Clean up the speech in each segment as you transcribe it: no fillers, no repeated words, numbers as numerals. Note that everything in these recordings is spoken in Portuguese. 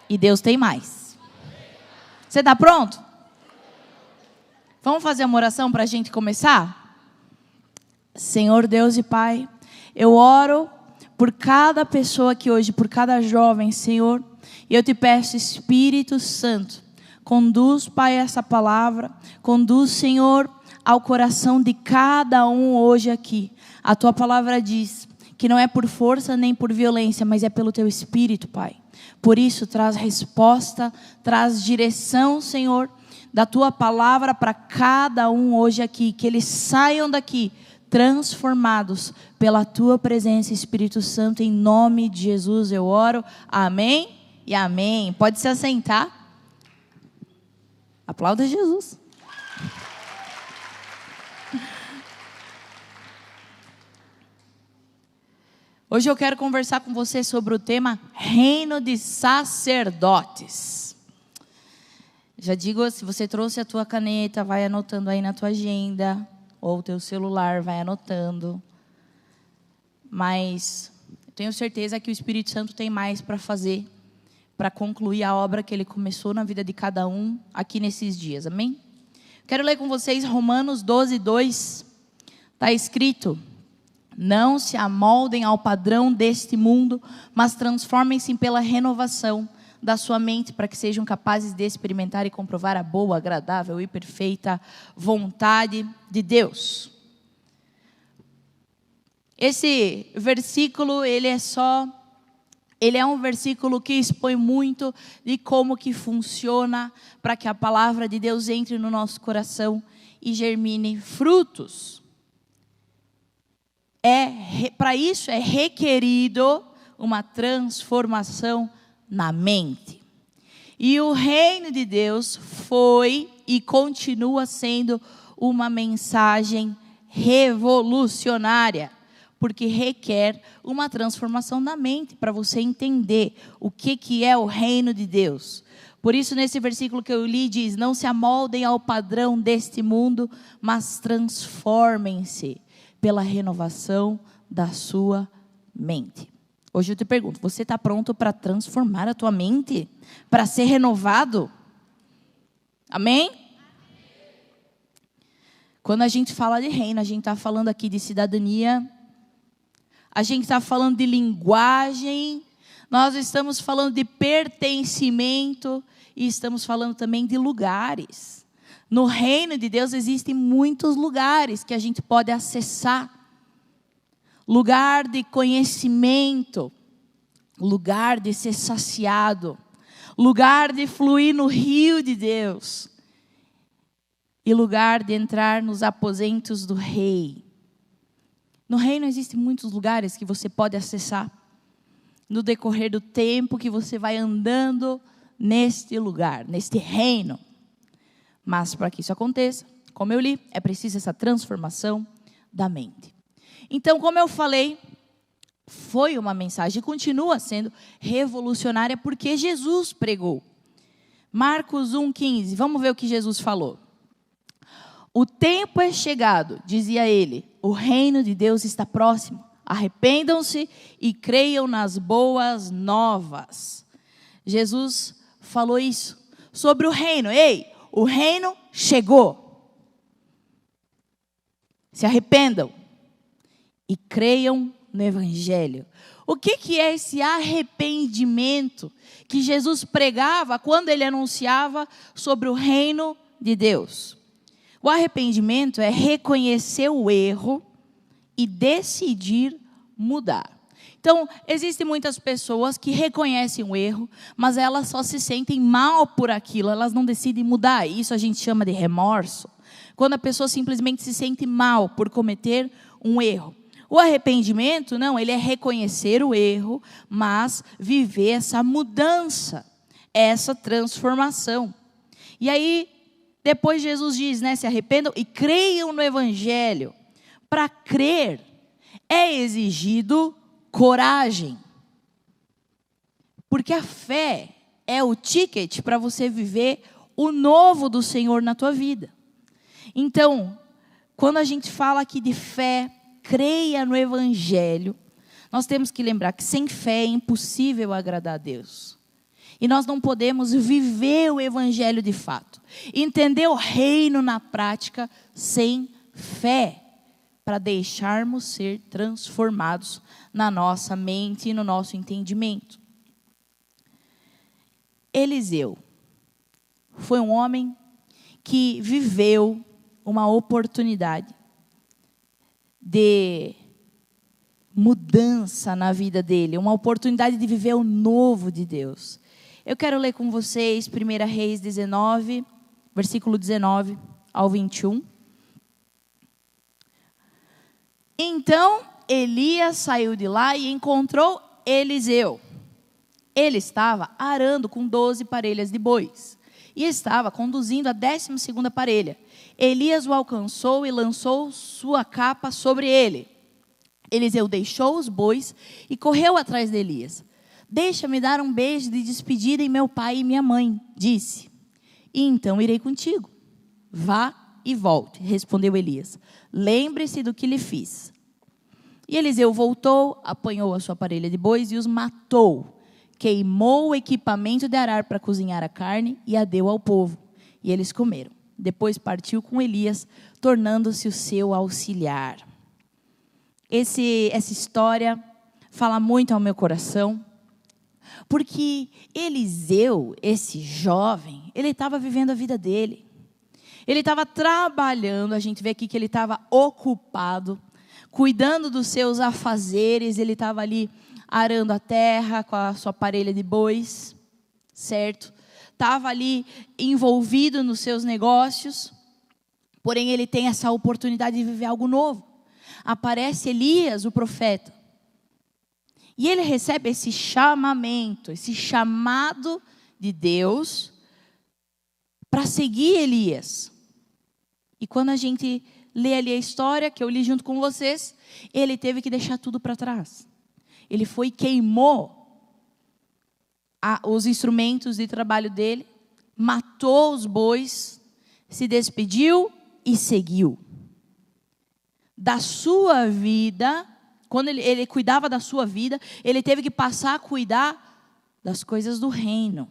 E Deus tem mais. Você está pronto? Vamos fazer uma oração para a gente começar? Senhor Deus e Pai, eu oro por cada pessoa aqui hoje, por cada jovem, Senhor. E eu te peço, Espírito Santo, conduz, Pai, essa palavra. Conduz, Senhor, ao coração de cada um hoje aqui. A tua palavra diz que não é por força nem por violência, mas é pelo teu Espírito, Pai. Por isso, traz resposta, traz direção, Senhor, da tua palavra para cada um hoje aqui. Que eles saiam daqui transformados pela tua presença, Espírito Santo. Em nome de Jesus eu oro. Amém e amém. Pode se assentar. Aplauda Jesus. Hoje eu quero conversar com você sobre o tema Reino de Sacerdotes. Já digo, se você trouxe a tua caneta, vai anotando aí na tua agenda, ou o teu celular, vai anotando. Mas eu tenho certeza que o Espírito Santo tem mais para fazer, para concluir a obra que Ele começou na vida de cada um aqui nesses dias, amém? Quero ler com vocês Romanos 12:2. Está escrito: não se amoldem ao padrão deste mundo, mas transformem-se pela renovação da sua mente, para que sejam capazes de experimentar e comprovar a boa, agradável e perfeita vontade de Deus. Esse versículo, ele é um versículo que expõe muito de como que funciona para que a palavra de Deus entre no nosso coração e germine frutos. Para isso é requerido uma transformação na mente. E o reino de Deus foi e continua sendo uma mensagem revolucionária, porque requer uma transformação na mente para você entender o que é o reino de Deus. Por isso, nesse versículo que eu li, diz: não se amoldem ao padrão deste mundo, mas transformem-se pela renovação da sua mente. Hoje eu te pergunto, você está pronto para transformar a tua mente? Para ser renovado? Amém? Quando a gente fala de reino, a gente está falando aqui de cidadania, a gente está falando de linguagem, nós estamos falando de pertencimento e estamos falando também de lugares. No reino de Deus existem muitos lugares que a gente pode acessar. Lugar de conhecimento, lugar de ser saciado, lugar de fluir no rio de Deus e lugar de entrar nos aposentos do rei. No reino existem muitos lugares que você pode acessar no decorrer do tempo que você vai andando neste lugar, neste reino. Mas para que isso aconteça, como eu li, é preciso essa transformação da mente. Então, como eu falei, foi uma mensagem, continua sendo revolucionária, porque Jesus pregou. Marcos 1,15, vamos ver o que Jesus falou. O tempo é chegado, dizia ele, o reino de Deus está próximo. Arrependam-se e creiam nas boas novas. Jesus falou isso sobre o reino. Ei, o reino chegou. Se arrependam e creiam no Evangelho. O que é esse arrependimento que Jesus pregava quando ele anunciava sobre o reino de Deus? O arrependimento é reconhecer o erro e decidir mudar. Então, existem muitas pessoas que reconhecem o erro, mas elas só se sentem mal por aquilo, elas não decidem mudar. Isso a gente chama de remorso. Quando a pessoa simplesmente se sente mal por cometer um erro. O arrependimento, não, ele é reconhecer o erro, mas viver essa mudança, essa transformação. E aí, depois Jesus diz, né, se arrependam e creiam no Evangelho. Para crer, é exigido coragem. Porque a fé é o ticket para você viver o novo do Senhor na tua vida. Então, quando a gente fala aqui de fé, creia no Evangelho, nós temos que lembrar que sem fé é impossível agradar a Deus. E nós não podemos viver o evangelho de fato, entender o reino na prática sem fé, para deixarmos ser transformados na nossa mente e no nosso entendimento. Eliseu foi um homem que viveu uma oportunidade de mudança na vida dele, uma oportunidade de viver o novo de Deus. Eu quero ler com vocês 1 Reis 19, versículo 19 ao 21. Então Elias saiu de lá e encontrou Eliseu. Ele estava arando com 12 parelhas de bois e estava conduzindo a 12ª parelha. Elias o alcançou e lançou sua capa sobre ele. Eliseu deixou os bois e correu atrás de Elias. Deixa-me dar um beijo de despedida em meu pai e minha mãe, disse. E então irei contigo. Vá e volte, respondeu Elias. Lembre-se do que lhe fiz. E Eliseu voltou, apanhou a sua parelha de bois e os matou. Queimou o equipamento de arar para cozinhar a carne e a deu ao povo. E eles comeram. Depois partiu com Elias, tornando-se o seu auxiliar. Essa história fala muito ao meu coração, porque Eliseu, esse jovem, ele estava vivendo a vida dele. Ele estava trabalhando, a gente vê aqui que ele estava ocupado, cuidando dos seus afazeres, ele estava ali arando a terra com a sua parelha de bois, certo? Estava ali envolvido nos seus negócios, porém ele tem essa oportunidade de viver algo novo. Aparece Elias, o profeta, e ele recebe esse chamamento, esse chamado de Deus para seguir Elias. E quando a gente lê ali a história, que eu li junto com vocês, ele teve que deixar tudo para trás. Ele foi e queimou os instrumentos de trabalho dele, matou os bois, se despediu e seguiu. Da sua vida, quando ele cuidava da sua vida, ele teve que passar a cuidar das coisas do reino.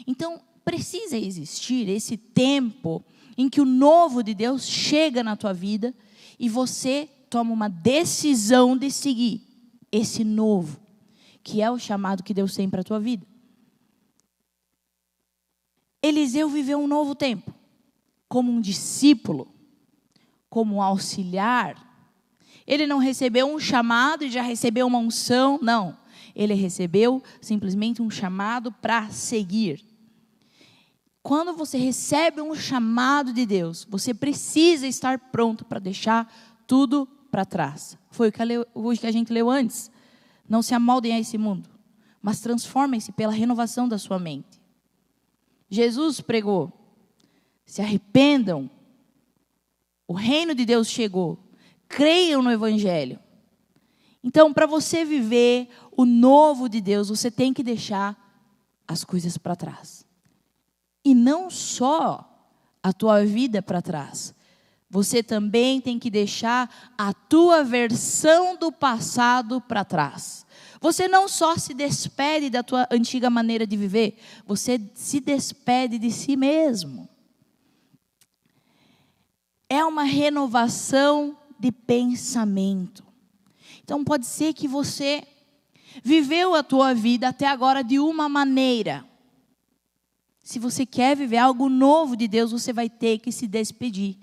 Então, precisa existir esse tempo em que o novo de Deus chega na tua vida e você toma uma decisão de seguir esse novo, que é o chamado que Deus tem para a tua vida. Eliseu viveu um novo tempo, como um discípulo, como um auxiliar. Ele não recebeu um chamado e já recebeu uma unção, não. Ele recebeu simplesmente um chamado para seguir. Quando você recebe um chamado de Deus, você precisa estar pronto para deixar tudo para trás. Foi o que a gente leu antes. Não se amoldem a esse mundo, mas transformem-se pela renovação da sua mente. Jesus pregou: se arrependam, o reino de Deus chegou, creiam no evangelho. Então, para você viver o novo de Deus, você tem que deixar as coisas para trás. E não só a tua vida para trás. Você também tem que deixar a tua versão do passado para trás. Você não só se despede da tua antiga maneira de viver, você se despede de si mesmo. É uma renovação de pensamento. Então pode ser que você viveu a tua vida até agora de uma maneira. Se você quer viver algo novo de Deus, você vai ter que se despedir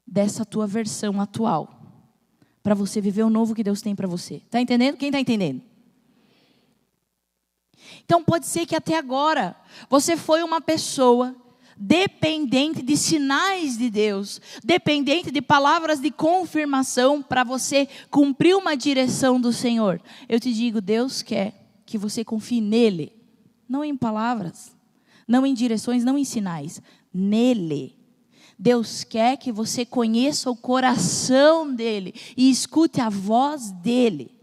dessa tua versão atual, para você viver o novo que Deus tem para você. Está entendendo? Quem está entendendo? Então pode ser que até agora você foi uma pessoa dependente de sinais de Deus, dependente de palavras de confirmação para você cumprir uma direção do Senhor. Eu te digo, Deus quer que você confie nele, não em palavras, não em direções, não em sinais, nele. Deus quer que você conheça o coração dele e escute a voz dele.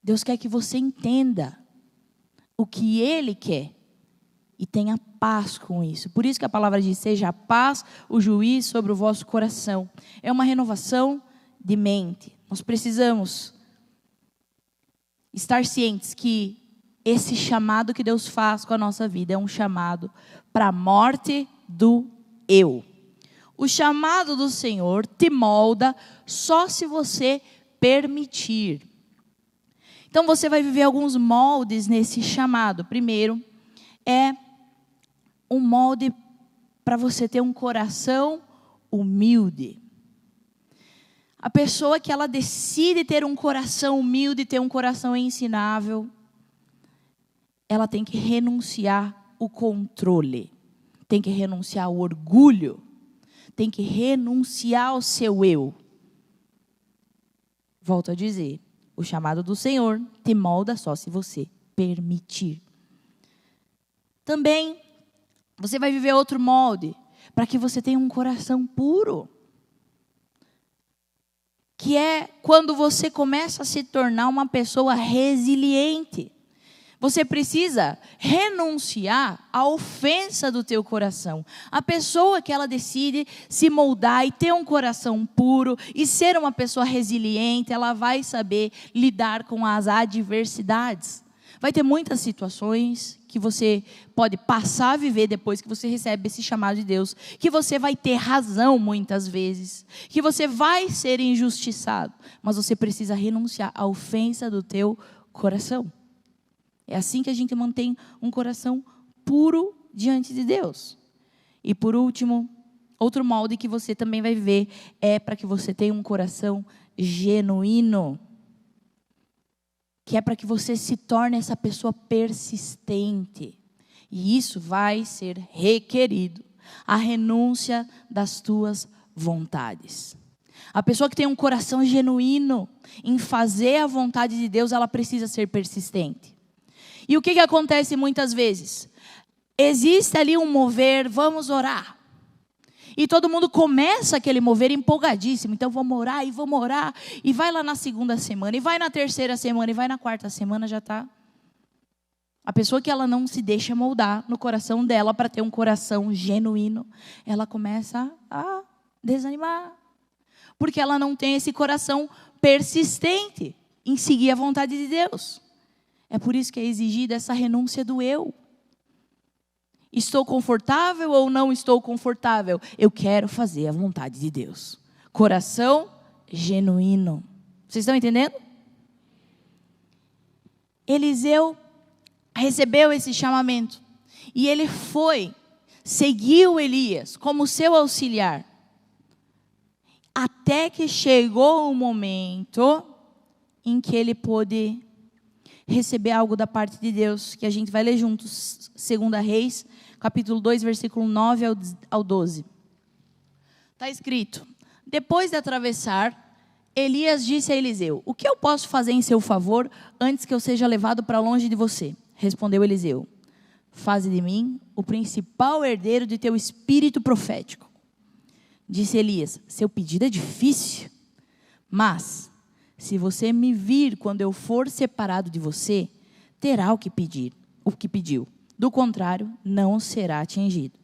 Deus quer que você entenda o que ele quer e tenha paz com isso. Por isso que a palavra diz: seja a paz o juiz sobre o vosso coração. É uma renovação de mente. Nós precisamos estar cientes que esse chamado que Deus faz com a nossa vida é um chamado para a morte do eu. O chamado do Senhor te molda só se você permitir. Então você vai viver alguns moldes nesse chamado. Primeiro, é um molde para você ter um coração humilde. A pessoa que ela decide ter um coração humilde, ter um coração ensinável, ela tem que renunciar o controle, tem que renunciar o orgulho, tem que renunciar ao seu eu. Volto a dizer, o chamado do Senhor te molda só se você permitir. Também, você vai viver outro molde, para que você tenha um coração puro. Que é quando você começa a se tornar uma pessoa resiliente. Você precisa renunciar à ofensa do teu coração. A pessoa que ela decide se moldar e ter um coração puro e ser uma pessoa resiliente, ela vai saber lidar com as adversidades. Vai ter muitas situações que você pode passar a viver depois que você recebe esse chamado de Deus, que você vai ter razão muitas vezes, que você vai ser injustiçado, mas você precisa renunciar à ofensa do teu coração. É assim que a gente mantém um coração puro diante de Deus. E por último, outro molde que você também vai viver é para que você tenha um coração genuíno. Que é para que você se torne essa pessoa persistente. E isso vai ser requerido. A renúncia das tuas vontades. A pessoa que tem um coração genuíno em fazer a vontade de Deus, ela precisa ser persistente. E o que acontece muitas vezes? Existe ali um mover, vamos orar. E todo mundo começa aquele mover empolgadíssimo. Então vamos orar, e vai lá na segunda semana, e vai na terceira semana, e vai na quarta semana, já está. A pessoa que ela não se deixa moldar no coração dela para ter um coração genuíno, ela começa a desanimar. Porque ela não tem esse coração persistente em seguir a vontade de Deus. É por isso que é exigida essa renúncia do eu. Estou confortável ou não estou confortável? Eu quero fazer a vontade de Deus. Coração genuíno. Vocês estão entendendo? Eliseu recebeu esse chamamento. E ele seguiu Elias como seu auxiliar. Até que chegou o momento em que ele pôde receber algo da parte de Deus, que a gente vai ler juntos, 2 Reis, capítulo 2, versículo 9 ao 12. Está escrito: depois de atravessar, Elias disse a Eliseu: o que eu posso fazer em seu favor antes que eu seja levado para longe de você? Respondeu Eliseu: faze de mim o principal herdeiro de teu espírito profético. Disse Elias: seu pedido é difícil, mas se você me vir quando eu for separado de você, terá o que pediu. Do contrário, não será atingido.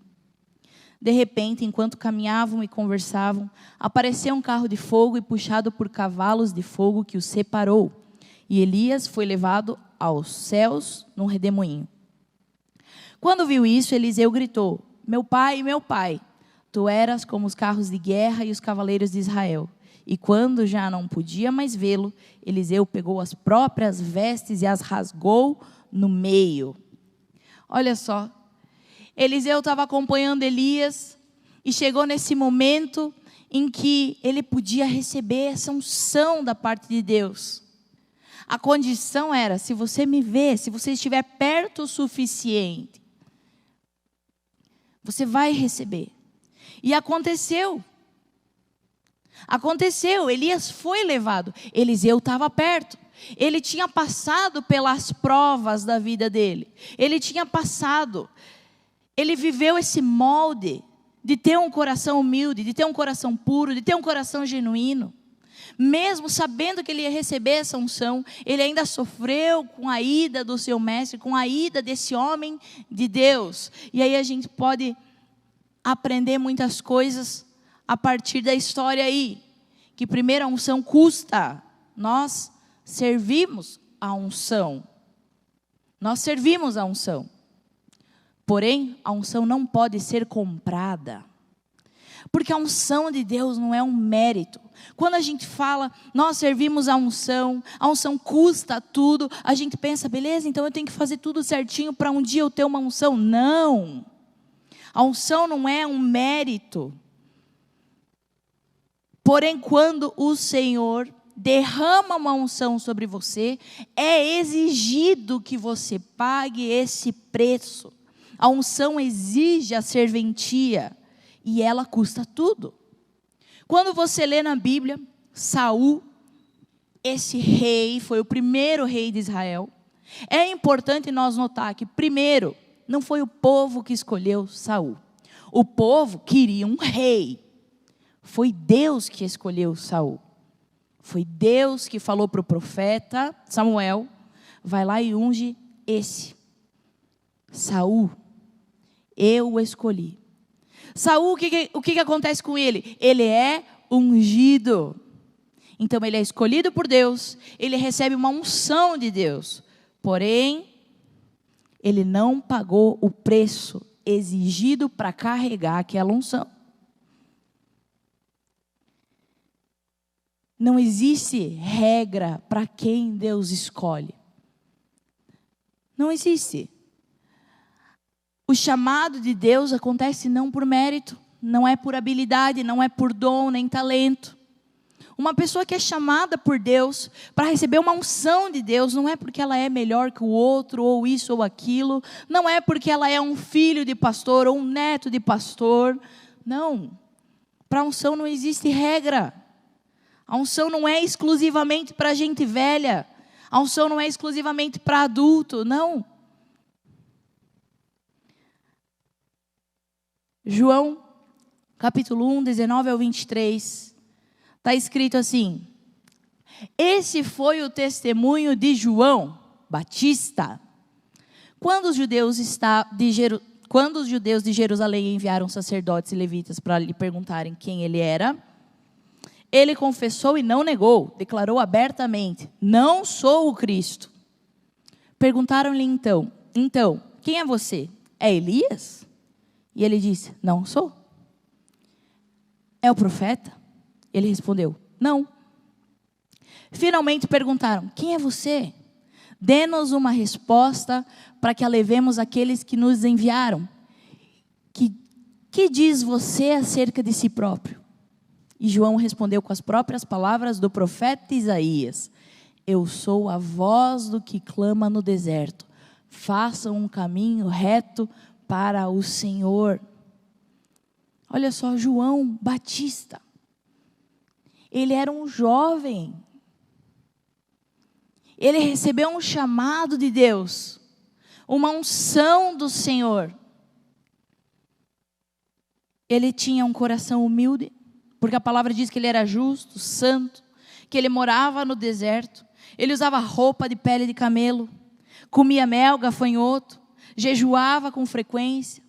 De repente, enquanto caminhavam e conversavam, apareceu um carro de fogo e puxado por cavalos de fogo que os separou. E Elias foi levado aos céus num redemoinho. Quando viu isso, Eliseu gritou: meu pai, tu eras como os carros de guerra e os cavaleiros de Israel. E quando já não podia mais vê-lo, Eliseu pegou as próprias vestes e as rasgou no meio. Olha só, Eliseu estava acompanhando Elias e chegou nesse momento em que ele podia receber essa unção da parte de Deus. A condição era: se você me ver, se você estiver perto o suficiente, você vai receber. E aconteceu. Elias foi levado. Eliseu estava perto. Ele tinha passado pelas provas da vida dele. Ele viveu esse molde de ter um coração humilde, de ter um coração puro, de ter um coração genuíno. Mesmo sabendo que ele ia receber essa unção, ele ainda sofreu com a ida do seu mestre, com a ida desse homem de Deus. E aí a gente pode aprender muitas coisas a partir da história aí, que primeiro a unção custa, nós servimos a unção. Nós servimos a unção. Porém, a unção não pode ser comprada. Porque a unção de Deus não é um mérito. Quando a gente fala, nós servimos a unção custa tudo, a gente pensa, beleza, então eu tenho que fazer tudo certinho para um dia eu ter uma unção. Não. A unção não é um mérito. Porém, quando o Senhor derrama uma unção sobre você, é exigido que você pague esse preço. A unção exige a serventia e ela custa tudo. Quando você lê na Bíblia, Saul, esse rei, foi o primeiro rei de Israel. É importante nós notar que, primeiro, não foi o povo que escolheu Saul. O povo queria um rei. Foi Deus que escolheu Saul. Foi Deus que falou para o profeta Samuel, vai lá e unge esse. Saul, eu o escolhi. Saul, o que acontece com ele? Ele é ungido. Então ele é escolhido por Deus, ele recebe uma unção de Deus. Porém, ele não pagou o preço exigido para carregar aquela unção. Não existe regra para quem Deus escolhe. Não existe. O chamado de Deus acontece não por mérito, não é por habilidade, não é por dom nem talento. Uma pessoa que é chamada por Deus para receber uma unção de Deus, não é porque ela é melhor que o outro, ou isso ou aquilo, não é porque ela é um filho de pastor ou um neto de pastor. Não. Para a unção não existe regra. A unção não é exclusivamente para gente velha. A unção não é exclusivamente para adulto, não. João, capítulo 1, 19 ao 23, está escrito assim: esse foi o testemunho de João Batista. Quando os judeus de Jerusalém enviaram sacerdotes e levitas para lhe perguntarem quem ele era, ele confessou e não negou, declarou abertamente: não sou o Cristo. Perguntaram-lhe então, quem é você? É Elias? E ele disse: não sou. É o profeta? Ele respondeu: não. Finalmente perguntaram: quem é você? Dê-nos uma resposta para que a levemos àqueles que nos enviaram. Que diz você acerca de si próprio? E João respondeu com as próprias palavras do profeta Isaías: eu sou a voz do que clama no deserto, façam um caminho reto para o Senhor. Olha só, João Batista, ele era um jovem, ele recebeu um chamado de Deus, uma unção do Senhor. Ele tinha um coração humilde, porque a palavra diz que ele era justo, santo, que ele morava no deserto, ele usava roupa de pele de camelo, comia mel, gafanhoto, jejuava com frequência.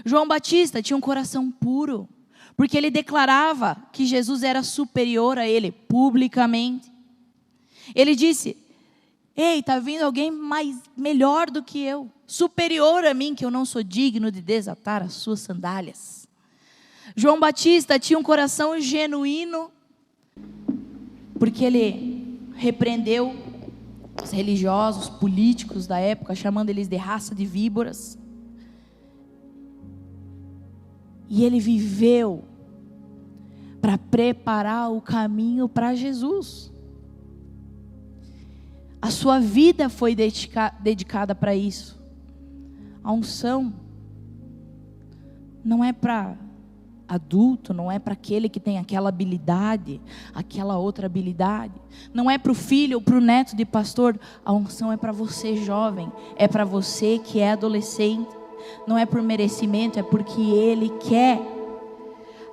João Batista tinha um coração puro, porque ele declarava que Jesus era superior a ele, publicamente. Ele disse: ei, está vindo alguém melhor do que eu, superior a mim, que eu não sou digno de desatar as suas sandálias. João Batista tinha um coração genuíno, porque ele repreendeu os religiosos, políticos da época, chamando eles de raça de víboras. E ele viveu para preparar o caminho para Jesus. A sua vida foi dedicada para isso. A unção não é para adulto, não é para aquele que tem aquela habilidade, aquela outra habilidade. Não é para o filho ou para o neto de pastor. A unção é para você jovem, é para você que é adolescente. Não é por merecimento, é porque Ele quer.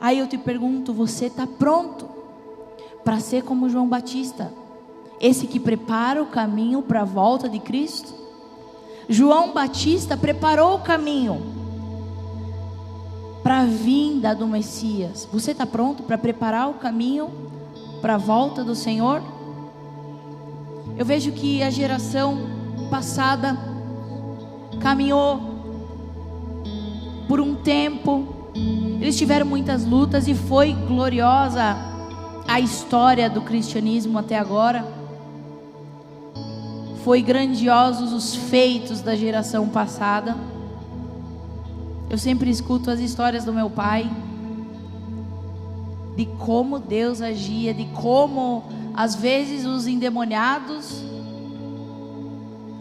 Aí eu te pergunto, você está pronto para ser como João Batista? Esse que prepara o caminho para a volta de Cristo? João Batista preparou o caminho para a vinda do Messias. Você está pronto para preparar o caminho para a volta do Senhor? Eu vejo que a geração passada caminhou por um tempo, eles tiveram muitas lutas e foi gloriosa a história do cristianismo até agora. Foi grandiosos os feitos da geração passada. Eu sempre escuto as histórias do meu pai, de como Deus agia, de como às vezes os endemoniados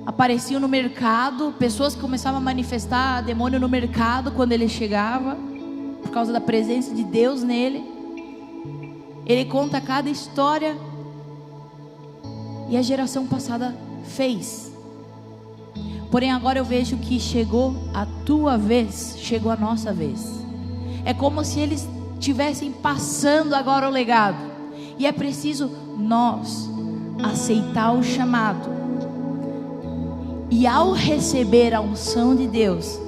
apareciam no mercado, pessoas que começavam a manifestar demônio no mercado quando ele chegava, por causa da presença de Deus nele. Ele conta cada história, e a geração passada fez. Porém agora eu vejo que chegou a tua vez, chegou a nossa vez. É como se eles estivessem passando agora o legado, e é preciso nós aceitar o chamado, e ao receber a unção de Deus,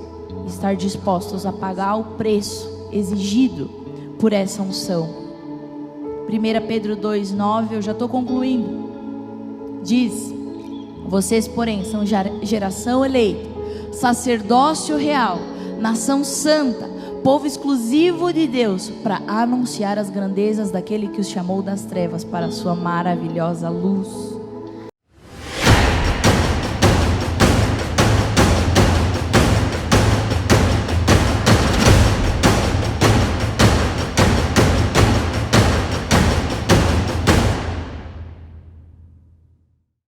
estar dispostos a pagar o preço exigido por essa unção. 1 Pedro 2,9, eu já estou concluindo. Diz: vocês porém são geração eleita, sacerdócio real, nação santa, povo exclusivo de Deus, para anunciar as grandezas daquele que os chamou das trevas para a sua maravilhosa luz.